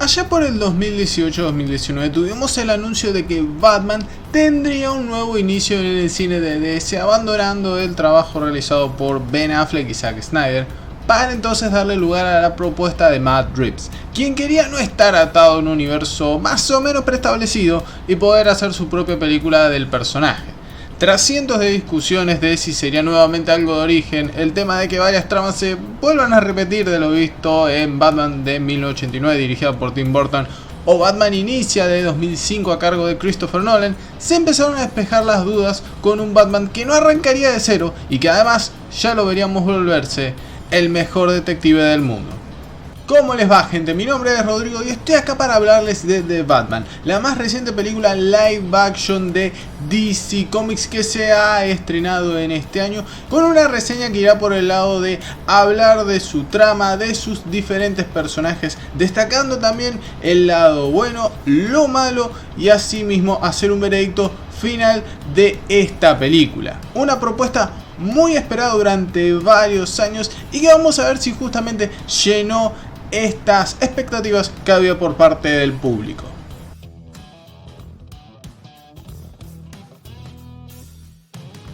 Allá por el 2018-2019 tuvimos el anuncio de que Batman tendría un nuevo inicio en el cine de DC, abandonando el trabajo realizado por Ben Affleck y Zack Snyder, para entonces darle lugar a la propuesta de Matt Reeves, quien quería no estar atado a un universo más o menos preestablecido y poder hacer su propia película del personaje. Tras cientos de discusiones de si sería nuevamente algo de origen, el tema de que varias tramas se vuelvan a repetir de lo visto en Batman de 1989 dirigida por Tim Burton o Batman Inicia de 2005 a cargo de Christopher Nolan, se empezaron a despejar las dudas con un Batman que no arrancaría de cero y que además ya lo veríamos volverse el mejor detective del mundo. ¿Cómo les va, gente? Mi nombre es Rodrigo y estoy acá para hablarles de The Batman, la más reciente película live action de DC Comics que se ha estrenado en este año, con una reseña que irá por el lado de hablar de su trama, de sus diferentes personajes, destacando también el lado bueno, lo malo y asimismo hacer un veredicto final de esta película. Una propuesta muy esperada durante varios años y que vamos a ver si justamente llenó estas expectativas que había por parte del público.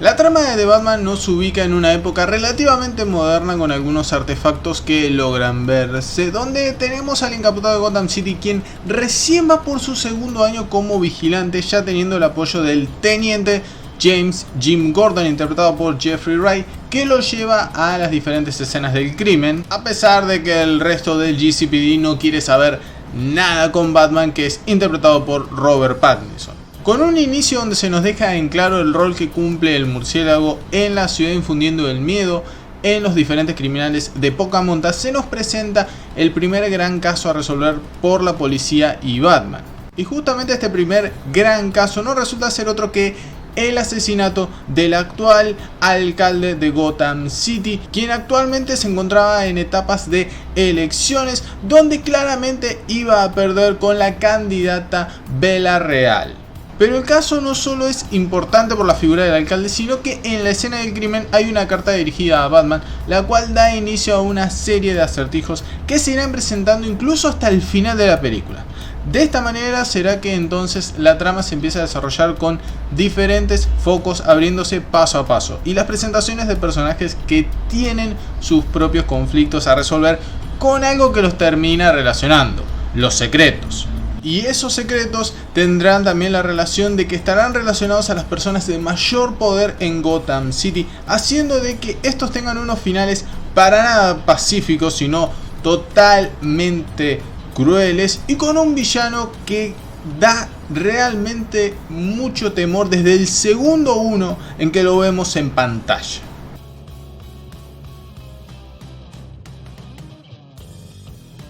La trama de The Batman nos ubica en una época relativamente moderna con algunos artefactos que logran verse, donde tenemos al encapotado de Gotham City, quien recién va por su segundo año como vigilante, ya teniendo el apoyo del teniente James Jim Gordon, interpretado por Jeffrey Wright, que lo lleva a las diferentes escenas del crimen, a pesar de que el resto del GCPD no quiere saber nada con Batman, que es interpretado por Robert Pattinson. Con un inicio donde se nos deja en claro el rol que cumple el murciélago en la ciudad, infundiendo el miedo en los diferentes criminales de poca monta, se nos presenta el primer gran caso a resolver por la policía y Batman. Y justamente este primer gran caso no resulta ser otro que el asesinato del actual alcalde de Gotham City, quien actualmente se encontraba en etapas de elecciones donde claramente iba a perder con la candidata Bella Real. Pero el caso no solo es importante por la figura del alcalde, sino que en la escena del crimen hay una carta dirigida a Batman, la cual da inicio a una serie de acertijos que se irán presentando incluso hasta el final de la película. De esta manera será que entonces la trama se empieza a desarrollar con diferentes focos abriéndose paso a paso y las presentaciones de personajes que tienen sus propios conflictos a resolver con algo que los termina relacionando: los secretos. Y esos secretos tendrán también la relación de que estarán relacionados a las personas de mayor poder en Gotham City, haciendo de que estos tengan unos finales para nada pacíficos, sino totalmente crueles, y con un villano que da realmente mucho temor desde el segundo uno en que lo vemos en pantalla.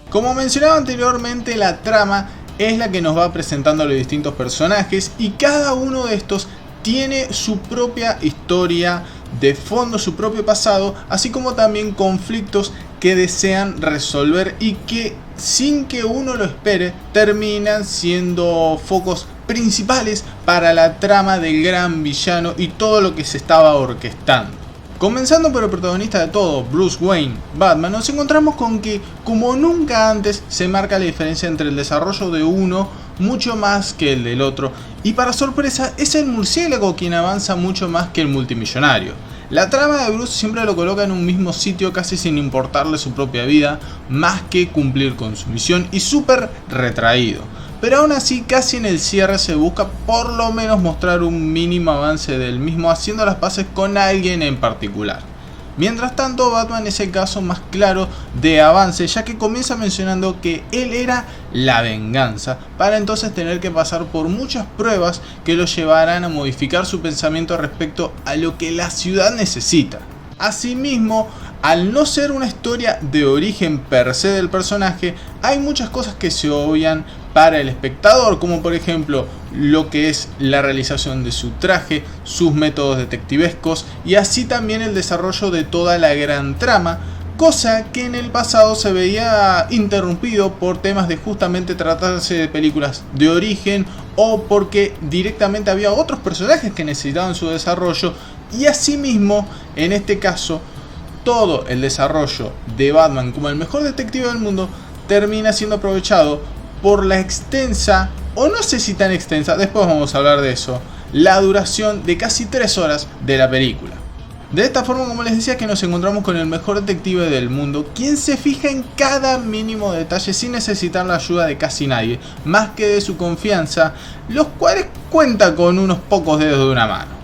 Como mencionaba anteriormente, la trama es la que nos va presentando a los distintos personajes y cada uno de estos tiene su propia historia de fondo, su propio pasado, así como también conflictos que desean resolver y que, sin que uno lo espere, terminan siendo focos principales para la trama del gran villano y todo lo que se estaba orquestando. Comenzando por el protagonista de todo, Bruce Wayne, Batman, nos encontramos con que, como nunca antes, se marca la diferencia entre el desarrollo de uno mucho más que el del otro, y para sorpresa es el murciélago quien avanza mucho más que el multimillonario. La trama de Bruce siempre lo coloca en un mismo sitio, casi sin importarle su propia vida, más que cumplir con su misión, y súper retraído. Pero aún así, casi en el cierre se busca por lo menos mostrar un mínimo avance del mismo, haciendo las paces con alguien en particular. Mientras tanto, Batman es el caso más claro de avance, ya que comienza mencionando que él era la venganza, para entonces tener que pasar por muchas pruebas que lo llevarán a modificar su pensamiento respecto a lo que la ciudad necesita. Asimismo, al no ser una historia de origen per se del personaje, hay muchas cosas que se obvian para el espectador, como por ejemplo lo que es la realización de su traje, sus métodos detectivescos y así también el desarrollo de toda la gran trama, cosa que en el pasado se veía interrumpido por temas de justamente tratarse de películas de origen o porque directamente había otros personajes que necesitaban su desarrollo, y asimismo en este caso todo el desarrollo de Batman como el mejor detective del mundo termina siendo aprovechado por la extensa, o no sé si tan extensa, después vamos a hablar de eso, la duración de casi 3 horas de la película. De esta forma, como les decía, que nos encontramos con el mejor detective del mundo, quien se fija en cada mínimo detalle sin necesitar la ayuda de casi nadie, más que de su confianza, los cuales cuenta con unos pocos dedos de una mano.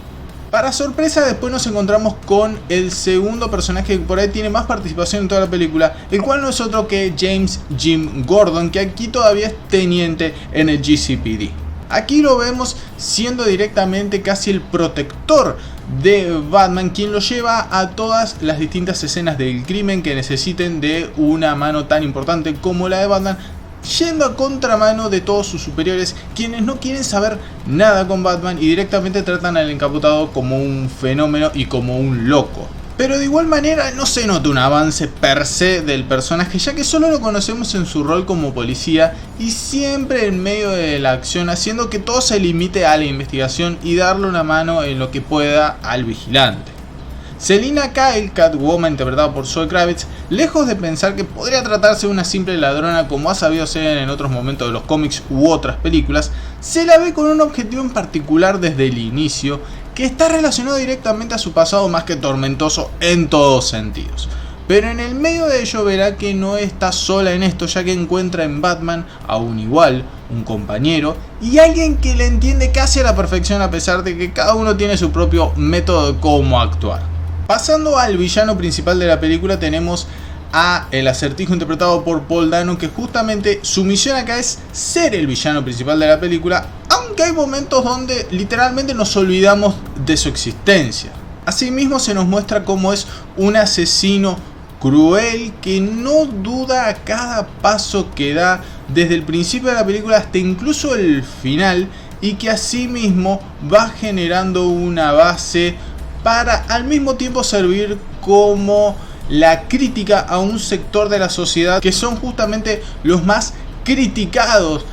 Para sorpresa, después nos encontramos con el segundo personaje que por ahí tiene más participación en toda la película, el cual no es otro que James Jim Gordon, que aquí todavía es teniente en el GCPD. Aquí lo vemos siendo directamente casi el protector de Batman, quien lo lleva a todas las distintas escenas del crimen que necesiten de una mano tan importante como la de Batman, yendo a contramano de todos sus superiores, quienes no quieren saber nada con Batman y directamente tratan al encapotado como un fenómeno y como un loco. Pero de igual manera no se nota un avance per se del personaje, ya que solo lo conocemos en su rol como policía y siempre en medio de la acción, haciendo que todo se limite a la investigación y darle una mano en lo que pueda al vigilante. Selina Kyle, Catwoman, interpretada por Zoe Kravitz, lejos de pensar que podría tratarse de una simple ladrona como ha sabido ser en otros momentos de los cómics u otras películas, se la ve con un objetivo en particular desde el inicio, que está relacionado directamente a su pasado más que tormentoso en todos sentidos. Pero en el medio de ello verá que no está sola en esto, ya que encuentra en Batman a un igual, un compañero y alguien que le entiende casi a la perfección, a pesar de que cada uno tiene su propio método de cómo actuar. Pasando al villano principal de la película, tenemos a el Acertijo, interpretado por Paul Dano, que justamente su misión acá es ser el villano principal de la película, aunque hay momentos donde literalmente nos olvidamos de su existencia. Asimismo se nos muestra cómo es un asesino cruel que no duda a cada paso que da, desde el principio de la película hasta incluso el final, y que asimismo va generando una base para al mismo tiempo servir como la crítica a un sector de la sociedad que son justamente los más criticados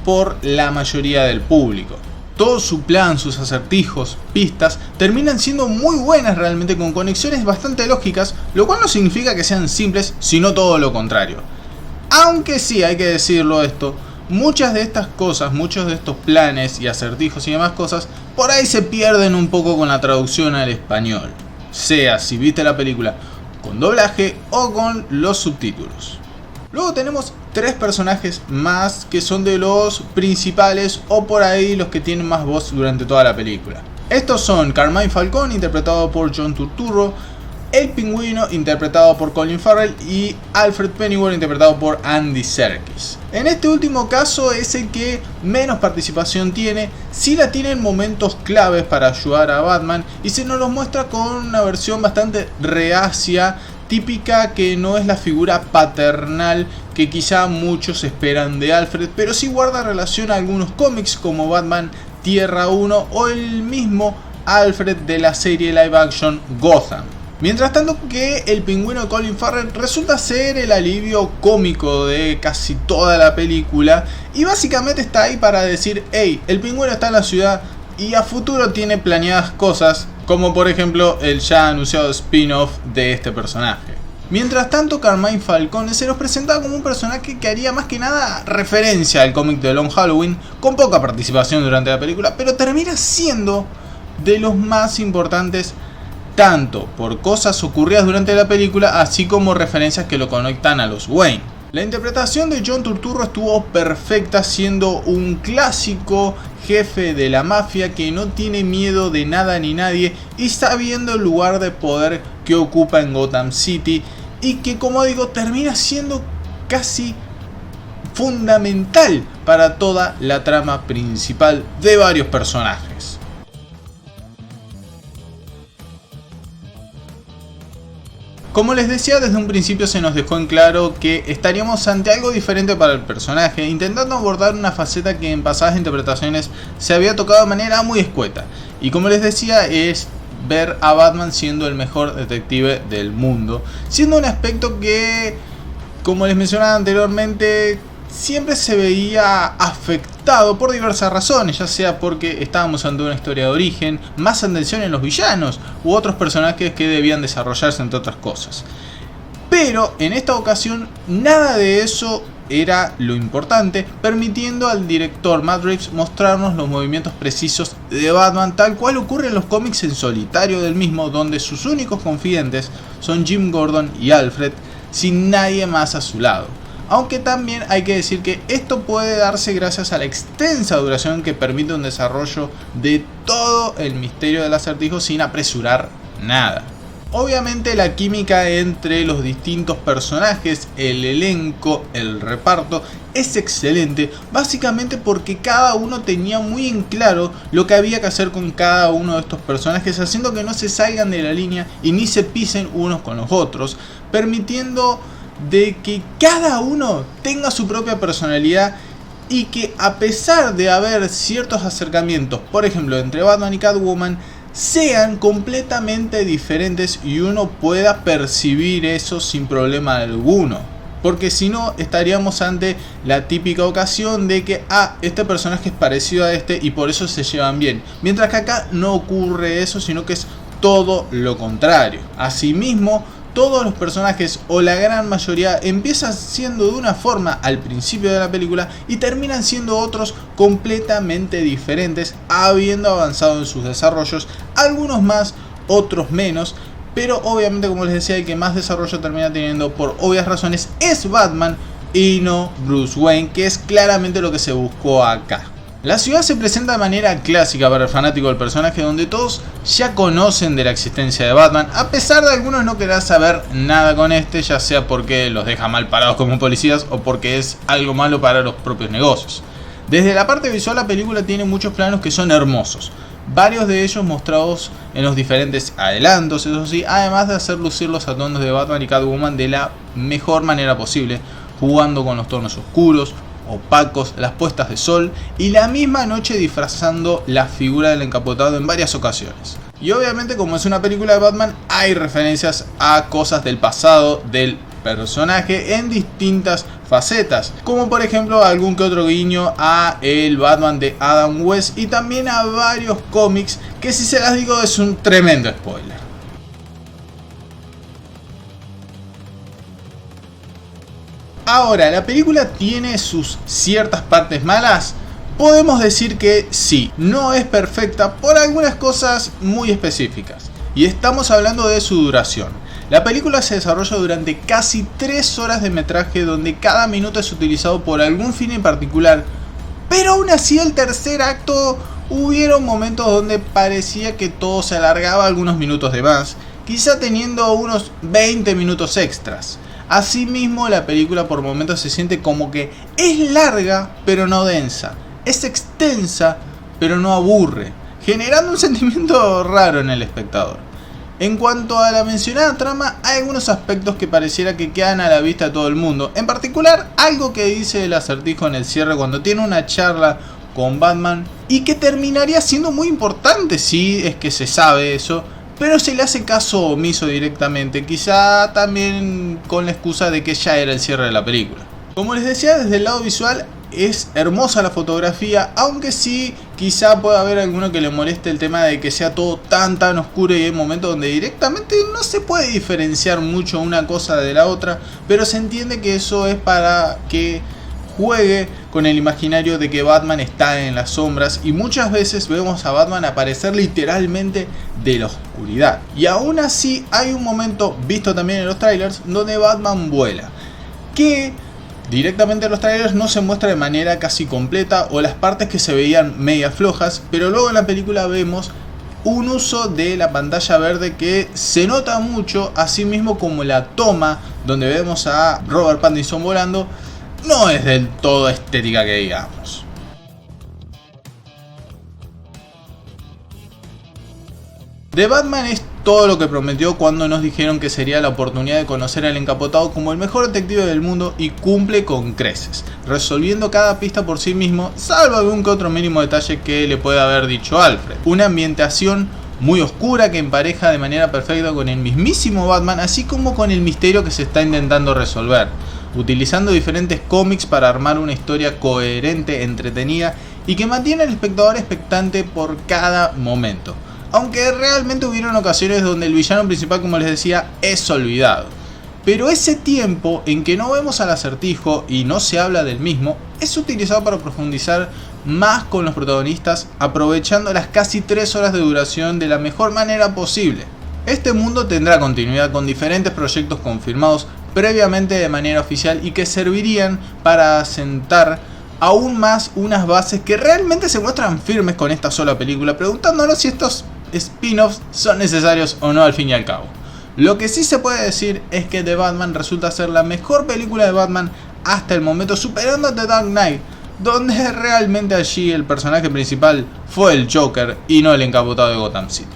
por la mayoría del público. Todo su plan, sus acertijos, pistas, terminan siendo muy buenas realmente, con conexiones bastante lógicas, lo cual no significa que sean simples, sino todo lo contrario. Aunque sí, hay que decirlo esto, muchas de estas cosas, muchos de estos planes y acertijos y demás cosas, por ahí se pierden un poco con la traducción al español. Sea si viste la película con doblaje o con los subtítulos. Luego tenemos 3 personajes más que son de los principales o por ahí los que tienen más voz durante toda la película. Estos son Carmine Falcone, interpretado por John Turturro, el Pingüino, interpretado por Colin Farrell, y Alfred Pennyworth, interpretado por Andy Serkis. En este último caso es el que menos participación tiene, sí la tiene en momentos claves para ayudar a Batman, y se nos los muestra con una versión bastante reacia, típica, que no es la figura paternal que quizá muchos esperan de Alfred, pero sí guarda relación a algunos cómics como Batman Tierra 1 o el mismo Alfred de la serie live action Gotham. Mientras tanto que el Pingüino de Colin Farrell resulta ser el alivio cómico de casi toda la película, y básicamente está ahí para decir: hey, el Pingüino está en la ciudad y a futuro tiene planeadas cosas, como por ejemplo el ya anunciado spin-off de este personaje. Mientras tanto, Carmine Falcone se nos presentaba como un personaje que haría más que nada referencia al cómic de Long Halloween, con poca participación durante la película, pero termina siendo de los más importantes, tanto por cosas ocurridas durante la película, así como referencias que lo conectan a los Wayne. La interpretación de John Turturro estuvo perfecta, siendo un clásico jefe de la mafia que no tiene miedo de nada ni nadie y sabiendo el lugar de poder que ocupa en Gotham City, y que, como digo, termina siendo casi fundamental para toda la trama principal de varios personajes. Como les decía, desde un principio se nos dejó en claro que estaríamos ante algo diferente para el personaje, intentando abordar una faceta que en pasadas interpretaciones se había tocado de manera muy escueta. Y como les decía, es ver a Batman siendo el mejor detective del mundo, siendo un aspecto que, como les mencionaba anteriormente, siempre se veía afectado por diversas razones, ya sea porque estábamos ante una historia de origen, más atención en los villanos u otros personajes que debían desarrollarse, entre otras cosas. Pero en esta ocasión nada de eso era lo importante, permitiendo al director Matt Reeves mostrarnos los movimientos precisos de Batman tal cual ocurre en los cómics en solitario del mismo, donde sus únicos confidentes son Jim Gordon y Alfred, sin nadie más a su lado. Aunque también hay que decir que esto puede darse gracias a la extensa duración que permite un desarrollo de todo el misterio del acertijo sin apresurar nada. Obviamente la química entre los distintos personajes, el elenco, el reparto es excelente, básicamente porque cada uno tenía muy en claro lo que había que hacer con cada uno de estos personajes, haciendo que no se salgan de la línea y ni se pisen unos con los otros, permitiendo de que cada uno tenga su propia personalidad y que a pesar de haber ciertos acercamientos, por ejemplo entre Batman y Catwoman, sean completamente diferentes y uno pueda percibir eso sin problema alguno. Porque si no, estaríamos ante la típica ocasión de que este personaje es parecido a este y por eso se llevan bien. Mientras que acá no ocurre eso, sino que es todo lo contrario. Asimismo, todos los personajes o la gran mayoría empiezan siendo de una forma al principio de la película y terminan siendo otros completamente diferentes, habiendo avanzado en sus desarrollos, algunos más, otros menos, pero obviamente, como les decía, el que más desarrollo termina teniendo por obvias razones es Batman y no Bruce Wayne, que es claramente lo que se buscó acá. La ciudad se presenta de manera clásica para el fanático del personaje, donde todos ya conocen de la existencia de Batman, a pesar de algunos no querer saber nada con este, ya sea porque los deja mal parados como policías o porque es algo malo para los propios negocios. Desde la parte visual, la película tiene muchos planos que son hermosos, varios de ellos mostrados en los diferentes adelantos, eso sí, además de hacer lucir los atuendos de Batman y Catwoman de la mejor manera posible, jugando con los tonos oscuros, opacos, las puestas de sol y la misma noche disfrazando la figura del encapotado en varias ocasiones. Y obviamente, como es una película de Batman, hay referencias a cosas del pasado del personaje en distintas facetas, como por ejemplo algún que otro guiño a el Batman de Adam West y también a varios cómics que, si se las digo, es un tremendo spoiler. Ahora, ¿la película tiene sus ciertas partes malas? Podemos decir que sí, no es perfecta por algunas cosas muy específicas. Y estamos hablando de su duración. La película se desarrolla durante casi 3 horas de metraje, donde cada minuto es utilizado por algún fin en particular. Pero aún así, el tercer acto hubieron momentos donde parecía que todo se alargaba algunos minutos de más, quizá teniendo unos 20 minutos extras. Asimismo, la película por momentos se siente como que es larga pero no densa, es extensa pero no aburre, generando un sentimiento raro en el espectador. En cuanto a la mencionada trama, hay algunos aspectos que pareciera que quedan a la vista de todo el mundo, en particular algo que dice el acertijo en el cierre cuando tiene una charla con Batman y que terminaría siendo muy importante si es que se sabe eso, pero se le hace caso omiso directamente, quizá también con la excusa de que ya era el cierre de la película. Como les decía, desde el lado visual es hermosa la fotografía, aunque sí quizá pueda haber alguno que le moleste el tema de que sea todo tan oscuro y hay momentos donde directamente no se puede diferenciar mucho una cosa de la otra, pero se entiende que eso es para que juegue con el imaginario de que Batman está en las sombras y muchas veces vemos a Batman aparecer literalmente de la oscuridad. Y aún así hay un momento visto también en los trailers donde Batman vuela, que directamente en los trailers no se muestra de manera casi completa o las partes que se veían media flojas, pero luego en la película vemos un uso de la pantalla verde que se nota mucho, así mismo como la toma donde vemos a Robert Pattinson volando no es del todo estética que digamos. The Batman es todo lo que prometió cuando nos dijeron que sería la oportunidad de conocer al encapotado como el mejor detective del mundo, y cumple con creces, resolviendo cada pista por sí mismo, salvo algún que otro mínimo detalle que le pueda haber dicho Alfred. Una ambientación muy oscura que empareja de manera perfecta con el mismísimo Batman, así como con el misterio que se está intentando resolver, utilizando diferentes cómics para armar una historia coherente, entretenida y que mantiene al espectador expectante por cada momento. Aunque realmente hubieron ocasiones donde el villano principal, como les decía, es olvidado. Pero ese tiempo en que no vemos al Acertijo y no se habla del mismo es utilizado para profundizar más con los protagonistas, aprovechando las casi 3 horas de duración de la mejor manera posible. Este mundo tendrá continuidad con diferentes proyectos confirmados previamente de manera oficial y que servirían para asentar aún más unas bases que realmente se muestran firmes con esta sola película, preguntándonos si estos spin-offs son necesarios o no al fin y al cabo. Lo que sí se puede decir es que The Batman resulta ser la mejor película de Batman hasta el momento, superando a The Dark Knight, donde realmente allí el personaje principal fue el Joker y no el encapotado de Gotham City.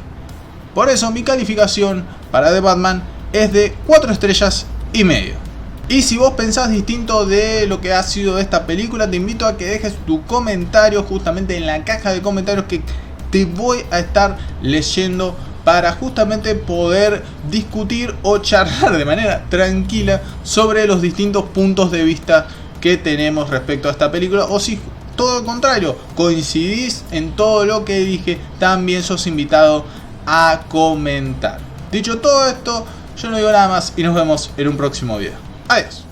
Por eso mi calificación para The Batman es de 4 estrellas y medio. Y si vos pensás distinto de lo que ha sido esta película, te invito a que dejes tu comentario justamente en la caja de comentarios que te voy a estar leyendo para justamente poder discutir o charlar de manera tranquila sobre los distintos puntos de vista que tenemos respecto a esta película, o si todo lo contrario, coincidís en todo lo que dije, también sos invitado a comentar. Dicho todo esto, yo no digo nada más y nos vemos en un próximo video. Adiós.